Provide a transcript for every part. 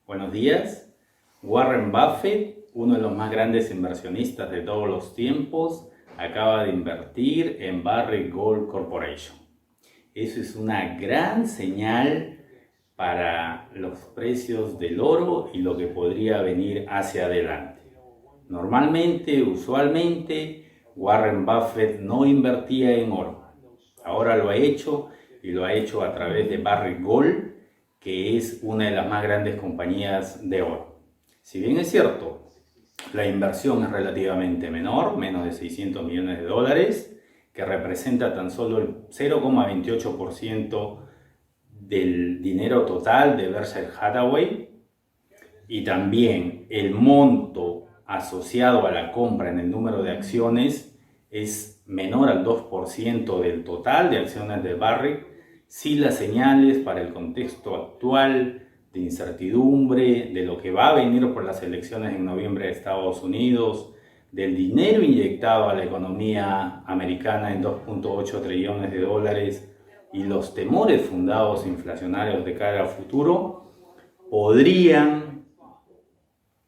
Buenos días. Warren Buffett, uno de los más grandes inversionistas de todos los tiempos, acaba de invertir en Barrick Gold Corporation. Eso es una gran señal para los precios del oro y lo que podría venir hacia adelante. Normalmente, usualmente, Warren Buffett no invertía en oro. Ahora lo ha hecho y lo ha hecho a través de Barrick Gold, que es una de las más grandes compañías de oro. Si bien es cierto, la inversión es relativamente menor, menos de 600 millones de dólares, que representa tan solo el 0,28% del dinero total de Berkshire Hathaway, y también el monto asociado a la compra en el número de acciones es menor al 2% del total de acciones de Barrick. Sí, las señales para el contexto actual de incertidumbre, de lo que va a venir por las elecciones en noviembre de Estados Unidos, del dinero inyectado a la economía americana en 2,8 trillones de dólares y los temores fundados inflacionarios de cara al futuro, podrían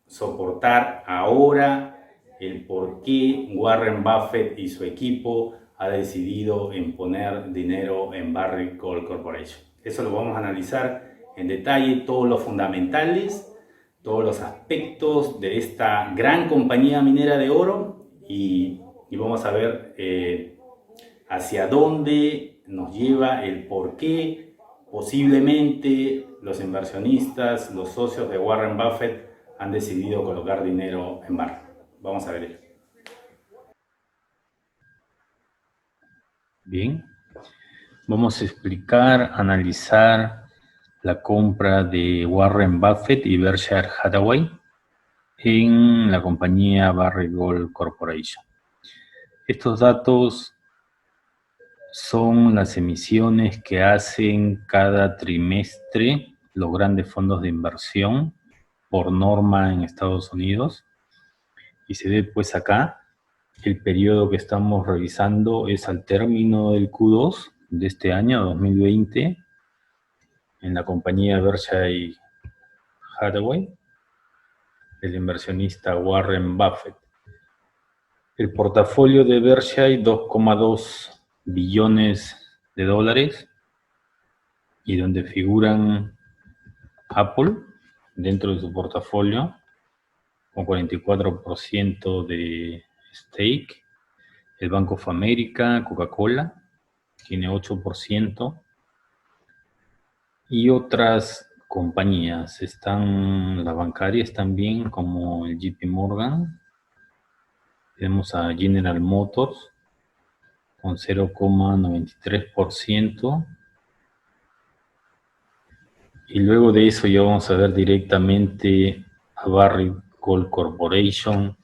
soportar ahora el por qué Warren Buffett y su equipo ha decidido en poner dinero en Barrick Gold Corporation. Eso lo vamos a analizar en detalle, todos los fundamentales, todos los aspectos de esta gran compañía minera de oro y vamos a ver hacia dónde nos lleva el por qué posiblemente los inversionistas, los socios de Warren Buffett han decidido colocar dinero en Barrick. Vamos a ver ello. Bien, vamos a explicar, analizar la compra de Warren Buffett y Berkshire Hathaway en la compañía Barrick Gold Corporation. Estos datos son las emisiones que hacen cada trimestre los grandes fondos de inversión por norma en Estados Unidos. Y se ve pues acá, el periodo que estamos revisando es al término del Q2 de este año 2020 en la compañía Berkshire Hathaway, el inversionista Warren Buffett. El portafolio de Berkshire, 2,2 billones de dólares, y donde figuran Apple dentro de su portafolio con 44% de stake, el Bank of America, Coca-Cola tiene 8%, y otras compañías están, las bancarias también, como el JP Morgan. Tenemos a General Motors con 0,93%. Y luego de eso ya vamos a ver directamente a Barrick Gold Corporation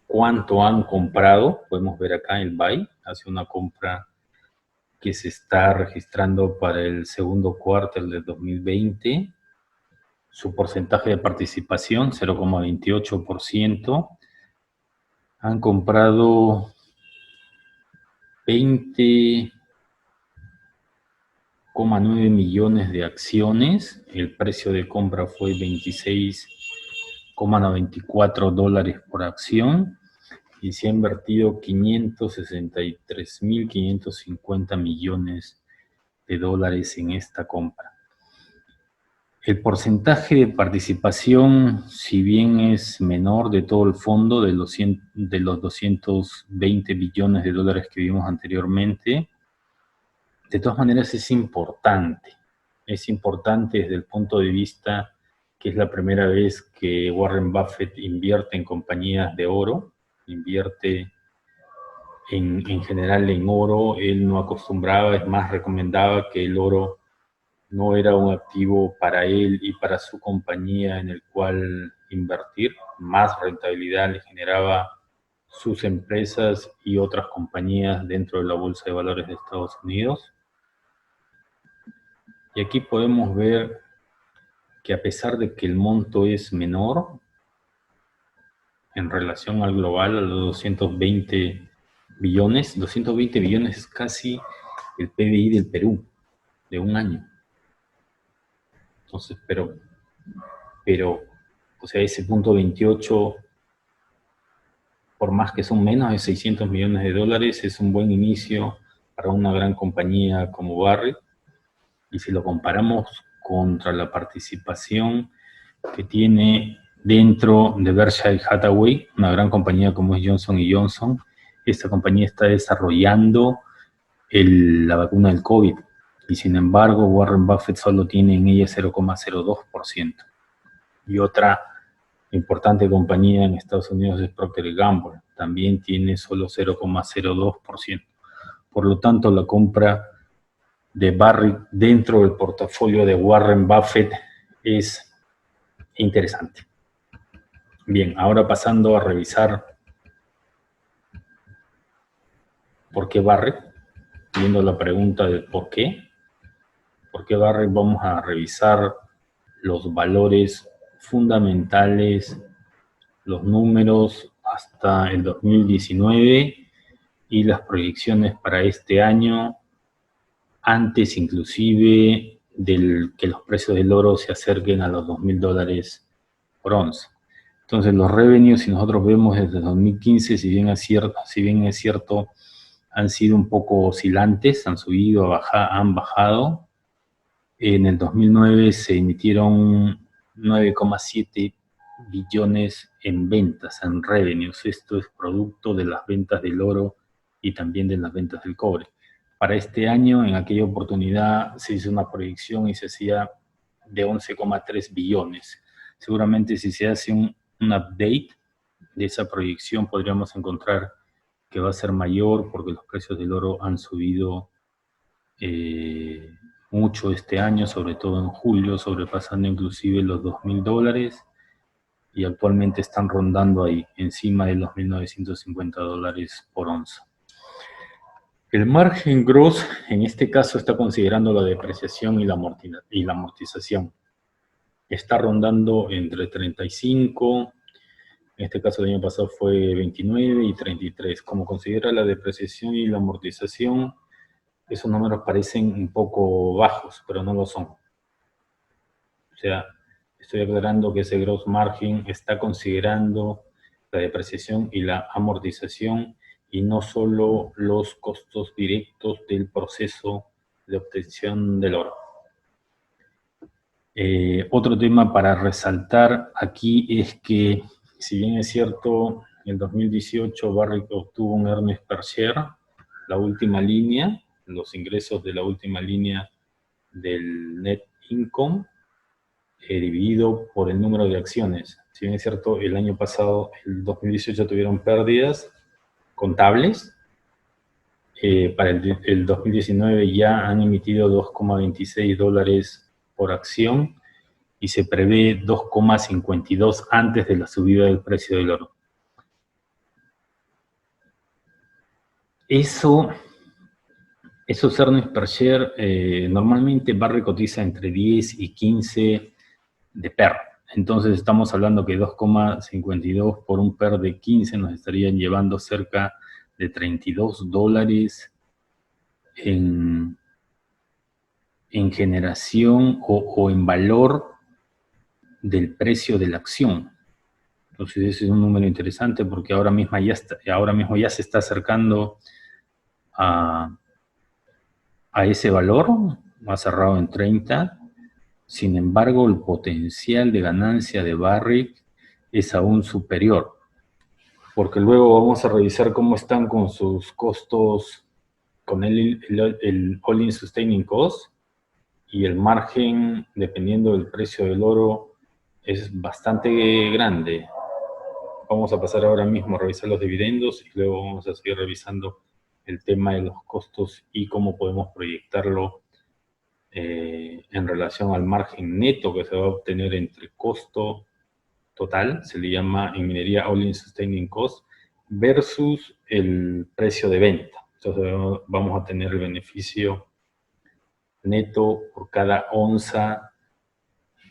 cuánto han comprado. Podemos ver acá el buy, hace una compra que se está registrando para el segundo cuarto del 2020. Su porcentaje de participación, 0,28%. Han comprado 20,9 millones de acciones. El precio de compra fue 26,94 dólares por acción. Y se ha invertido 563.550 millones de dólares en esta compra. El porcentaje de participación, si bien es menor de todo el fondo, de los 220 billones de dólares que vimos anteriormente, de todas maneras es importante. Es importante desde el punto de vista que es la primera vez que Warren Buffett invierte en compañías de oro, invierte en general en oro. Él no acostumbraba, es más, recomendaba que el oro no era un activo para él y para su compañía en el cual invertir. Más rentabilidad le generaba sus empresas y otras compañías dentro de la Bolsa de Valores de Estados Unidos. Y aquí podemos ver que a pesar de que el monto es menor en relación al global, a los 220 billones es casi el PBI del Perú de un año. Entonces, pero pero, o sea, ese punto 28, por más que son menos de 600 millones de dólares, es un buen inicio para una gran compañía como Barrick. Y si lo comparamos contra la participación que tiene dentro de Berkshire Hathaway, una gran compañía como es Johnson & Johnson, esta compañía está desarrollando la vacuna del COVID, y sin embargo Warren Buffett solo tiene en ella 0,02%. Y otra importante compañía en Estados Unidos es Procter & Gamble, también tiene solo 0,02%. Por lo tanto, la compra de Barrick dentro del portafolio de Warren Buffett es interesante. Bien, ahora pasando a revisar por qué Barrick, viendo la pregunta de por qué Barrick, vamos a revisar los valores fundamentales, los números hasta el 2019 y las proyecciones para este año, antes inclusive del que los precios del oro se acerquen a los $2,000 por onza. Entonces los revenues, si nosotros vemos desde 2015, si bien es cierto, han sido un poco oscilantes, han subido, han bajado. En el 2009 se emitieron 9,7 billones en ventas, en revenues. Esto es producto de las ventas del oro y también de las ventas del cobre. Para este año, en aquella oportunidad, se hizo una proyección y se hacía de 11,3 billones. Seguramente si se hace un update de esa proyección, podríamos encontrar que va a ser mayor porque los precios del oro han subido mucho este año, sobre todo en julio, sobrepasando inclusive los $2,000, y actualmente están rondando ahí, encima de los $1,950 por onza. El margen gross, en este caso, está considerando la depreciación y la amortización. Está rondando entre 35, en este caso el año pasado fue 29 y 33. Como considera la depreciación y la amortización, esos números parecen un poco bajos, pero no lo son. O sea, estoy aclarando que ese gross margin está considerando la depreciación y la amortización y no solo los costos directos del proceso de obtención del oro. Otro tema para resaltar aquí es que, si bien es cierto, en 2018 Barrick obtuvo un earnings per share, la última línea, los ingresos de la última línea del net income, dividido por el número de acciones. Si bien es cierto, el año pasado, el 2018, tuvieron pérdidas contables, para el 2019 ya han emitido $2,26 por acción y se prevé 2,52 antes de la subida del precio del oro. Esos earnings per share, normalmente Barrick cotiza entre 10 y 15 de PER. Entonces estamos hablando que 2,52 por un PER de 15 nos estarían llevando cerca de $32 en generación o en valor del precio de la acción. Entonces ese es un número interesante porque ahora mismo ya se está acercando a ese valor, ha cerrado en 30. Sin embargo, el potencial de ganancia de Barrick es aún superior, porque luego vamos a revisar cómo están con sus costos, con el All-in Sustaining Cost, y el margen, dependiendo del precio del oro, es bastante grande. Vamos a pasar ahora mismo a revisar los dividendos y luego vamos a seguir revisando el tema de los costos y cómo podemos proyectarlo en relación al margen neto que se va a obtener entre costo total, se le llama en minería All-in Sustaining Cost, versus el precio de venta. Entonces vamos a tener el beneficio neto por cada onza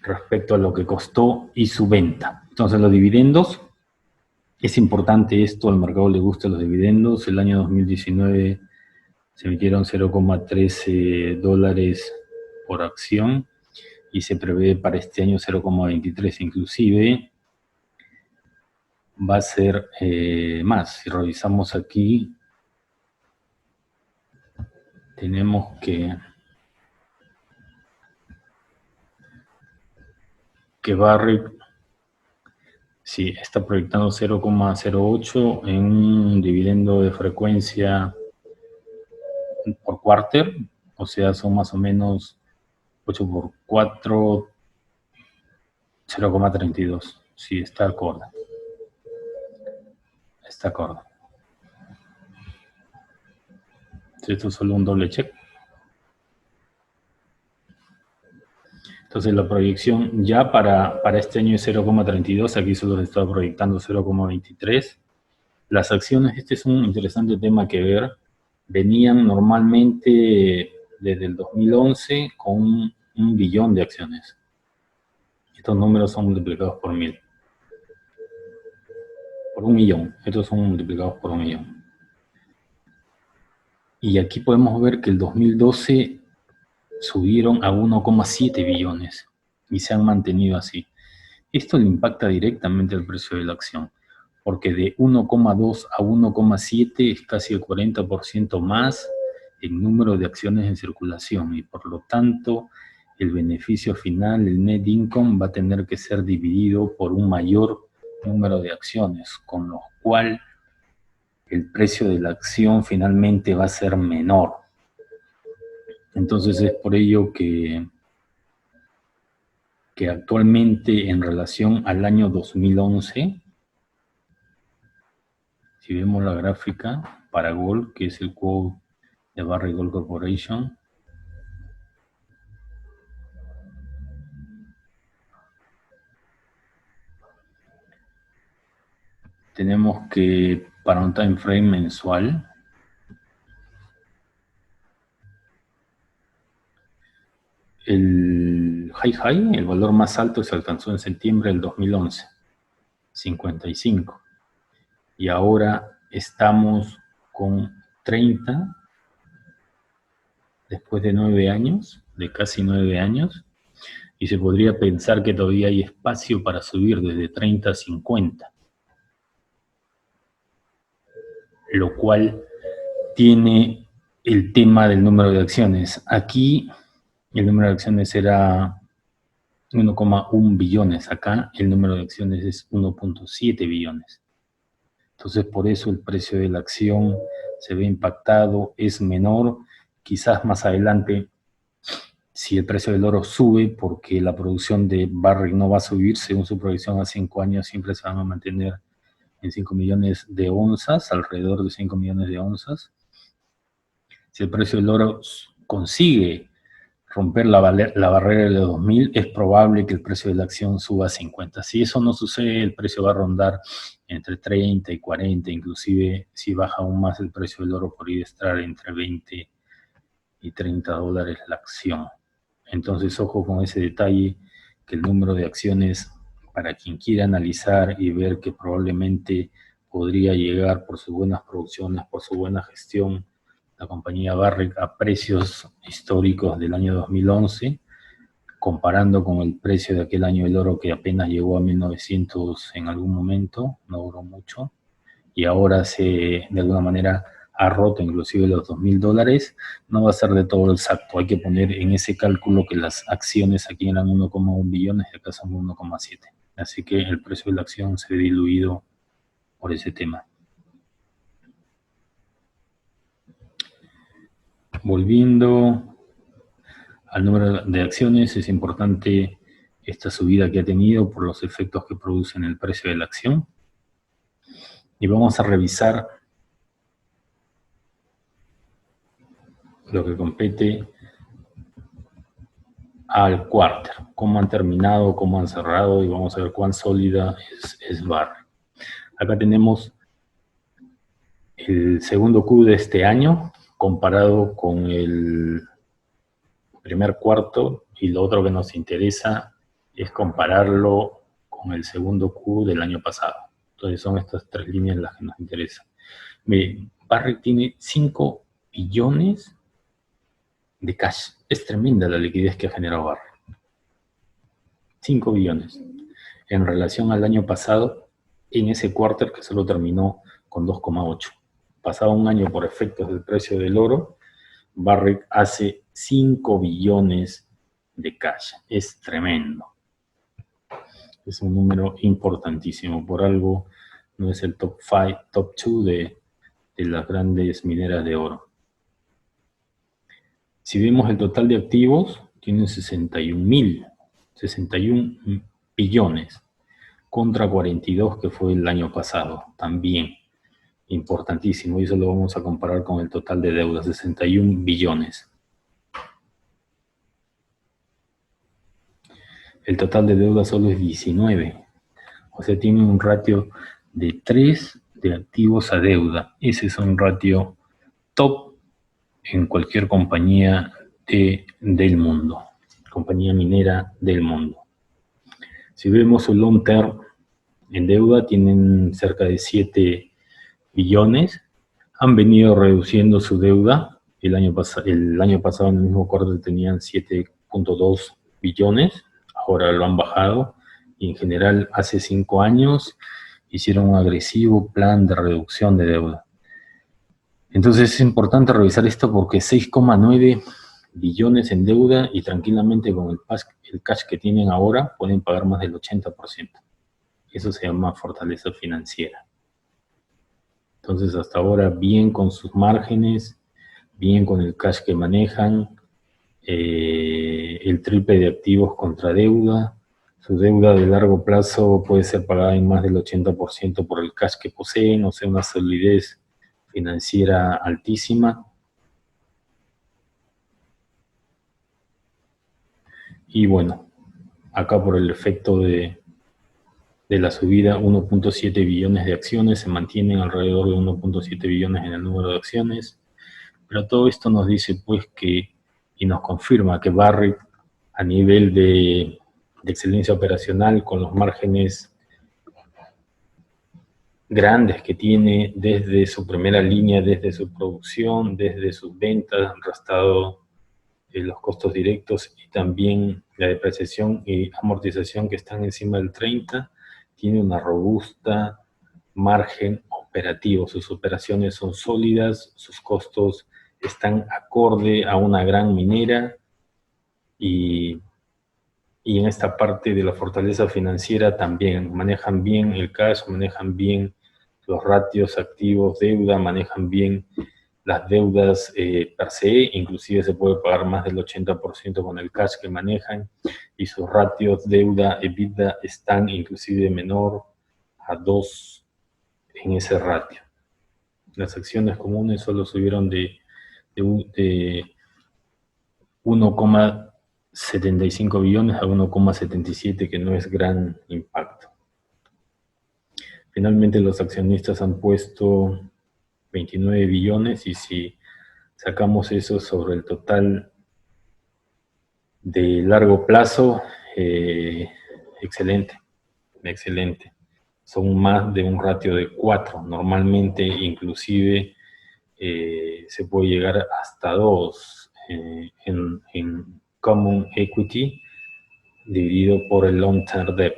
respecto a lo que costó y su venta. Entonces los dividendos, es importante esto, al mercado le gustan los dividendos. El año 2019 se emitieron $0,13 por acción y se prevé para este año 0,23, inclusive va a ser más. Si revisamos aquí, tenemos que Barrick sí está proyectando 0,08 en un dividendo de frecuencia por quarter, o sea, son más o menos 8 por 4, 0,32. Sí, está acorde. Está acorde. Esto es solo un doble check. Entonces la proyección ya para este año es 0,32, aquí solo se está proyectando 0,23. Las acciones, este es un interesante tema que ver, venían normalmente desde el 2011 con un billón de acciones. Estos números son multiplicados por 1000. Por 1 millón, estos son multiplicados por 1 millón. Y aquí podemos ver que el 2012 subieron a 1,7 billones y se han mantenido así. Esto le impacta directamente al precio de la acción, porque de 1,2 a 1,7 es casi el 40% más el número de acciones en circulación y por lo tanto el beneficio final, el net income, va a tener que ser dividido por un mayor número de acciones, con lo cual el precio de la acción finalmente va a ser menor. Entonces es por ello que actualmente en relación al año 2011, si vemos la gráfica para Gold, que es el quote de Barrick Gold Corporation, tenemos que para un time frame mensual, el high, el valor más alto se alcanzó en septiembre del 2011, 55. Y ahora estamos con 30, después de 9 años, de casi 9 años, y se podría pensar que todavía hay espacio para subir desde 30 a 50. Lo cual tiene el tema del número de acciones. Aquí el número de acciones era 1,1 billones. Acá el número de acciones es 1,7 billones. Entonces, por eso el precio de la acción se ve impactado, es menor. Quizás más adelante, si el precio del oro sube, porque la producción de Barrick no va a subir, según su proyección a 5 años, siempre se van a mantener en 5 millones de onzas, alrededor de 5 millones de onzas. Si el precio del oro consigue romper la barrera de los 2000, es probable que el precio de la acción suba a 50. Si eso no sucede, el precio va a rondar entre 30 y 40, inclusive si baja aún más el precio del oro, podría estar entre 20 y 30 dólares la acción. Entonces, ojo con ese detalle, que el número de acciones, para quien quiera analizar y ver que probablemente podría llegar por sus buenas producciones, por su buena gestión, la compañía Barrick a precios históricos del año 2011, comparando con el precio de aquel año del oro que apenas llegó a 1900 en algún momento, no duró mucho, y ahora de alguna manera ha roto inclusive los $2000, no va a ser de todo exacto. Hay que poner en ese cálculo que las acciones aquí eran 1,1 billones y acá son 1,7. Así que el precio de la acción se ve diluido por ese tema. Volviendo al número de acciones, es importante esta subida que ha tenido por los efectos que produce en el precio de la acción. Y vamos a revisar lo que compete al quarter, cómo han terminado, cómo han cerrado, y vamos a ver cuán sólida es Barrick. Acá tenemos el segundo Q de este año comparado con el primer cuarto, y lo otro que nos interesa es compararlo con el segundo Q del año pasado. Entonces son estas tres líneas las que nos interesan. Miren, Barrick tiene 5 billones de cash. Es tremenda la liquidez que ha generado Barrick. 5 billones. En relación al año pasado, en ese quarter que solo terminó con 2,8. Pasado un año por efectos del precio del oro, Barrick hace 5 billones de cash. Es tremendo. Es un número importantísimo. Por algo no es el top 5, top 2 de las grandes mineras de oro. Si vemos el total de activos, tienen 61 billones contra 42 que fue el año pasado. También importantísimo. Y eso lo vamos a comparar con el total de deuda, 61 billones. El total de deuda solo es 19. O sea, tiene un ratio de 3 de activos a deuda. Ese es un ratio top en cualquier compañía del mundo, compañía minera del mundo. Si vemos su long term en deuda, tienen cerca de 7 billones. Han venido reduciendo su deuda. El año pasado en el mismo corte tenían 7,2 billones. Ahora lo han bajado. Y en general, hace 5 años hicieron un agresivo plan de reducción de deuda. Entonces es importante revisar esto porque 6,9 billones en deuda y tranquilamente con el cash que tienen ahora pueden pagar más del 80%. Eso se llama fortaleza financiera. Entonces hasta ahora bien con sus márgenes, bien con el cash que manejan, el triple de activos contra deuda. Su deuda de largo plazo puede ser pagada en más del 80% por el cash que poseen, o sea, una solidez financiera altísima. Y bueno, acá por el efecto de la subida, 1,7 billones de acciones, se mantienen alrededor de 1,7 billones en el número de acciones. Pero todo esto nos dice pues que, y nos confirma que Barrick a nivel de excelencia operacional, con los márgenes grandes que tiene desde su primera línea, desde su producción, desde sus ventas, han restado los costos directos y también la depreciación y amortización que están encima del 30, tiene una robusta margen operativo. Sus operaciones son sólidas, sus costos están acorde a una gran minera y en esta parte de la fortaleza financiera también manejan bien el cash, manejan bien los ratios activos deuda, manejan bien las deudas per se, inclusive se puede pagar más del 80% con el cash que manejan y sus ratios deuda EBITDA están inclusive menor a 2 en ese ratio. Las acciones comunes solo subieron de 1,75 billones a 1,77, que no es gran impacto. Finalmente los accionistas han puesto 29 billones y si sacamos eso sobre el total de largo plazo, excelente. Son más de un ratio de 4. Normalmente, inclusive, se puede llegar hasta 2 en Common Equity dividido por el Long Term Debt.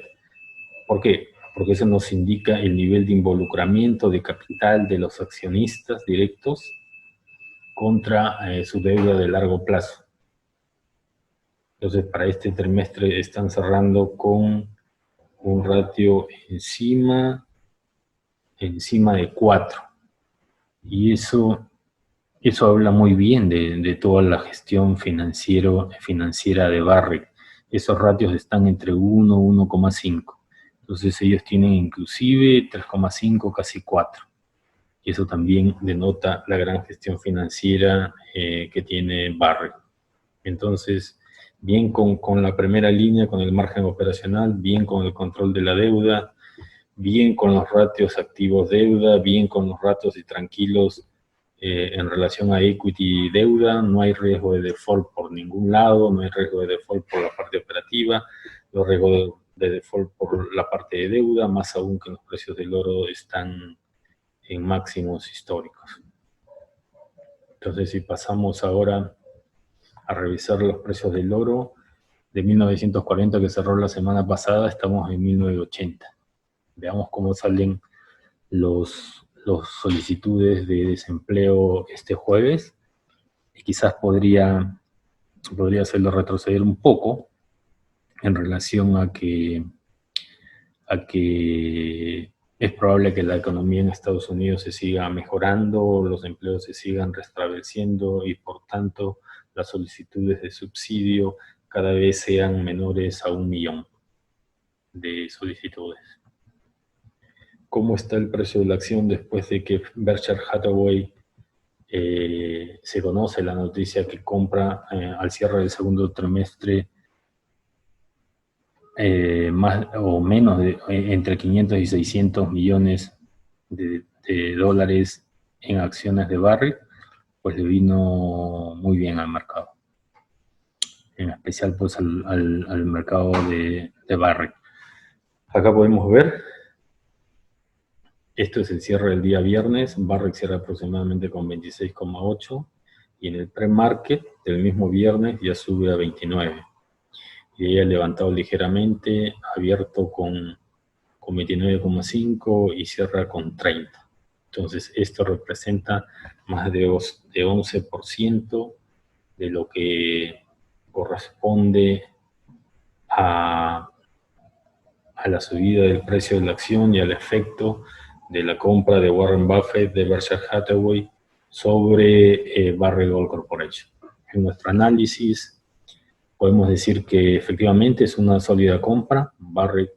¿Por qué? Porque eso nos indica el nivel de involucramiento de capital de los accionistas directos contra su deuda de largo plazo. Entonces, para este trimestre están cerrando con un ratio encima de 4. Y eso habla muy bien de toda la gestión financiera de Barrick. Esos ratios están entre 1 y 1,5. Entonces ellos tienen inclusive 3,5, casi 4. Y eso también denota la gran gestión financiera que tiene Barrick. Entonces, bien con la primera línea, con el margen operacional, bien con el control de la deuda, bien con los ratios activos deuda, bien con los ratios y tranquilos en relación a equity y deuda. No hay riesgo de default por ningún lado, no hay riesgo de default por la parte operativa, no hay riesgo de default por la parte de deuda, más aún que los precios del oro están en máximos históricos. Entonces, si pasamos ahora a revisar los precios del oro, de 1940 que cerró la semana pasada, estamos en 1980. Veamos cómo salen los solicitudes de desempleo este jueves, y quizás podría hacerlo retroceder un poco en relación a que es probable que la economía en Estados Unidos se siga mejorando, los empleos se sigan restableciendo y por tanto las solicitudes de subsidio cada vez sean menores a 1 millón de solicitudes. ¿Cómo está el precio de la acción después de que Berkshire Hathaway se conoce la noticia que compra al cierre del segundo trimestre más o menos entre 500 y 600 millones de dólares en acciones de Barrick? Pues le vino muy bien al mercado, en especial pues al mercado de Barrick. Acá podemos ver, esto es el cierre del día viernes. Barrick cierra aproximadamente con 26,8 y en el pre-market del mismo viernes ya sube a 29. Y ella ha levantado ligeramente, abierto con 29,5 y cierra con 30. Entonces esto representa más de 11% de lo que corresponde a la subida del precio de la acción y al efecto de la compra de Warren Buffett de Berkshire Hathaway sobre Barrick Gold Corporation. En nuestro análisis podemos decir que efectivamente es una sólida compra. Barrick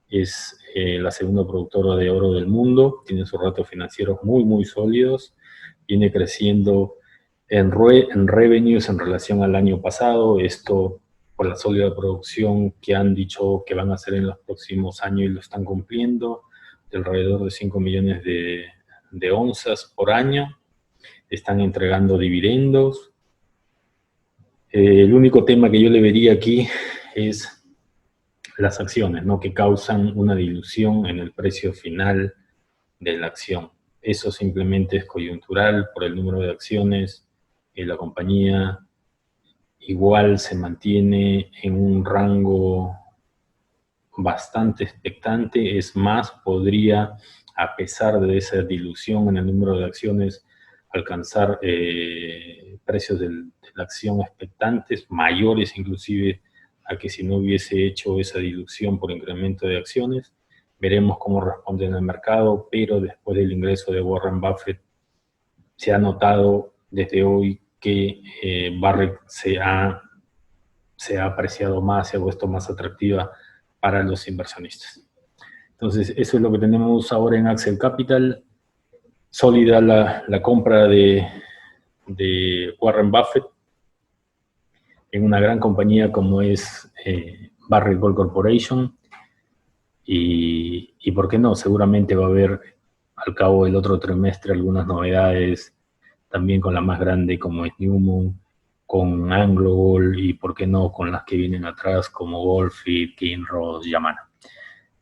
es la segunda productora de oro del mundo, tiene sus ratios financieros muy sólidos, viene creciendo en revenues en relación al año pasado, esto por la sólida producción que han dicho que van a hacer en los próximos años y lo están cumpliendo, de alrededor de 5 millones de onzas por año, están entregando dividendos. El único tema que yo le vería aquí es las acciones, ¿no?, que causan una dilución en el precio final de la acción. Eso simplemente es coyuntural por el número de acciones. La compañía igual se mantiene en un rango bastante expectante. Es más, podría, a pesar de esa dilución en el número de acciones, alcanzar precios de la acción expectantes, mayores inclusive a que si no hubiese hecho esa dilución por incremento de acciones. Veremos cómo responde en el mercado, pero después del ingreso de Warren Buffett se ha notado desde hoy que Barrick se ha apreciado más, se ha vuelto más atractiva para los inversionistas. Entonces, eso es lo que tenemos ahora en Accel Capital. Sólida la compra de Warren Buffett en una gran compañía como es Barrick Gold Corporation. Y por qué no, seguramente va a haber al cabo del otro trimestre algunas novedades, también con la más grande como es Newmont, con Anglo Gold y por qué no con las que vienen atrás como Goldfield, Kinross, Yamana.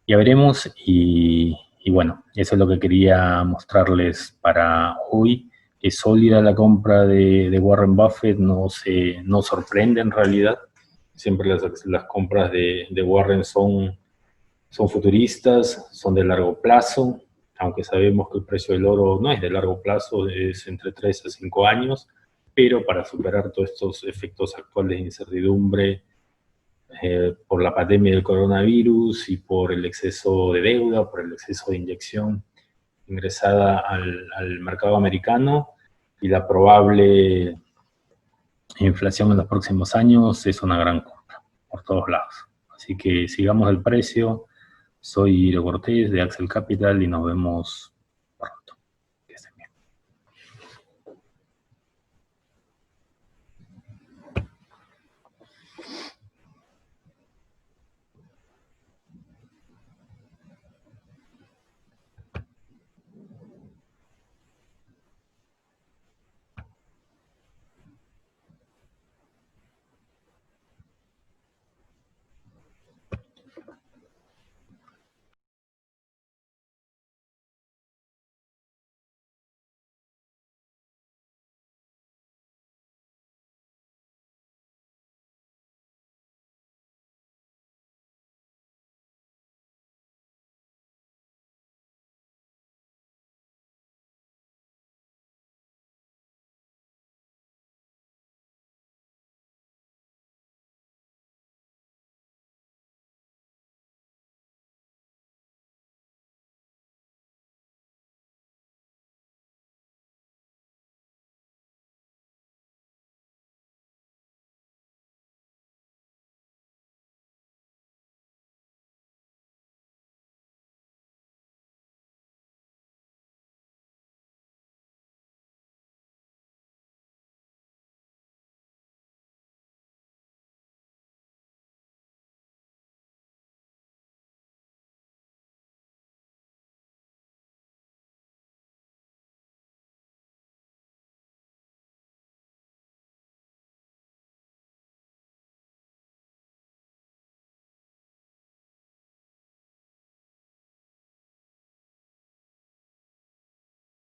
Ya veremos y bueno, eso es lo que quería mostrarles para hoy. Es sólida la compra de Warren Buffett, no sorprende en realidad. Siempre las compras de Warren son futuristas, son de largo plazo, aunque sabemos que el precio del oro no es de largo plazo, es entre 3 a 5 años, pero para superar todos estos efectos actuales de incertidumbre por la pandemia del coronavirus y por el exceso de deuda, por el exceso de inyección ingresada al mercado americano y la probable inflación en los próximos años, es una gran compra por todos lados. Así que sigamos el precio. Soy Iro Cortés de Accel Capital y nos vemos